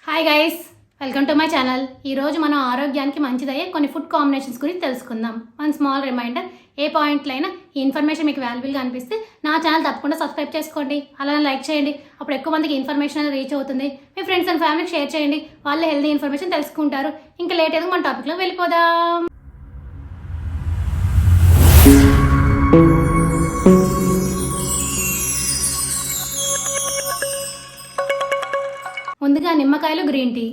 Hi guys, welcome to my channel. ఈరోజు మనం ఆరోగ్యానికి మంచిదయ్యే కొన్ని ఫుడ్ కాంబినేషన్స్ గురించి తెలుసుకుందాం. వన్ స్మాల్ రిమైండర్, ఏ పాయింట్లైనా ఈ ఇన్ఫర్మేషన్ మీకు వాల్యుబుల్గా అనిపిస్తే నా ఛానల్ తప్పకుండా సబ్స్క్రైబ్ చేసుకోండి, అలానే లైక్ చేయండి. అప్పుడు ఎక్కువ మందికి ఇన్ఫర్మేషన్ అనేది రీచ్ అవుతుంది. మీ ఫ్రెండ్స్ అండ్ ఫ్యామిలీకి షేర్ చేయండి, వాళ్ళు హెల్తీ ఇన్ఫర్మేషన్ తెలుసుకుంటారు. ఇంకా లేట్ అయితే మన టాపిక్లో వెళ్ళిపోదాం. ముందుగా నిమ్మకాయలు గ్రీన్ టీ,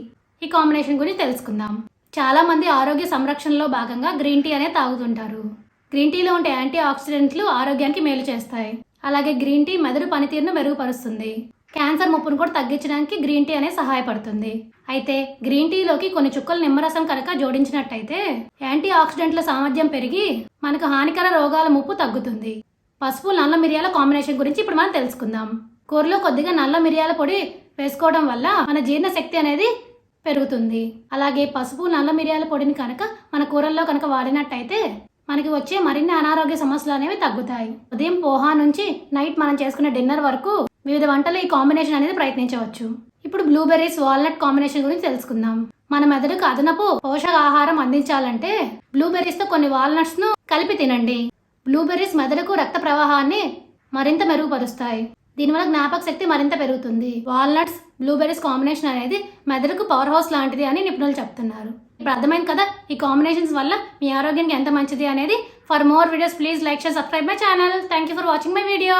ఈ కాంబినేషన్ గురించి తెలుసుకుందాం. చాలా మంది ఆరోగ్య సంరక్షణలో భాగంగా గ్రీన్ టీ అనేది తాగుతుంటారు. గ్రీన్ టీలో ఉండే యాంటీ ఆక్సిడెంట్లు ఆరోగ్యానికి మేలు చేస్తాయి. అలాగే గ్రీన్ టీ మెదడు పనితీరును మెరుగుపరుస్తుంది. క్యాన్సర్ ముప్పును కూడా తగ్గించడానికి గ్రీన్ టీ అనేది సహాయపడుతుంది. అయితే గ్రీన్ టీలోకి కొన్ని చుక్కలు నిమ్మరసం కనుక జోడించినట్టయితే యాంటీ ఆక్సిడెంట్ల సామర్థ్యం పెరిగి మనకు హానికర రోగాల ముప్పు తగ్గుతుంది. పసుపు నల్ల మిరియాల కాంబినేషన్ గురించి ఇప్పుడు మనం తెలుసుకుందాం. కూరలో కొద్దిగా నల్ల మిరియాల పొడి వేసుకోవడం వల్ల మన జీర్ణశక్తి అనేది పెరుగుతుంది. అలాగే పసుపు నల్ల మిరియాల పొడిని కనుక మన కూరల్లో కనుక వాడినట్టయితే మనకి వచ్చే మరిన్ని అనారోగ్య సమస్యలు అనేవి తగ్గుతాయి. ఉదయం పోహా నుంచి నైట్ మనం చేసుకునే డిన్నర్ వరకు వివిధ వంటలు ఈ కాంబినేషన్ అనేది ప్రయత్నించవచ్చు. ఇప్పుడు బ్లూబెర్రీస్ వాల్నట్ కాంబినేషన్ గురించి తెలుసుకుందాం. మన మెదడుకు అదనపు పోషకాహారం అందించాలంటే బ్లూబెర్రీస్ తో కొన్ని వాల్నట్స్ ను కలిపి తినండి. బ్లూబెర్రీస్ మెదడుకు రక్త ప్రవాహాన్ని మరింత మెరుగుపరుస్తాయి. దీనివల్ల జ్ఞాపక శక్తి మరింత పెరుగుతుంది. వాల్నట్స్ బ్లూబెర్రీస్ కాంబినేషన్ అనేది మెదడుకు పవర్ హౌస్ లాంటిది అని నిపుణులు చెప్తున్నారు. ఇప్పుడు అర్థమైంది కదా ఈ కాంబినేషన్స్ వల్ల మీ ఆరోగ్యానికి ఎంత మంచిది అనేది. For more videos please like share subscribe my channel. Thank you for watching my video.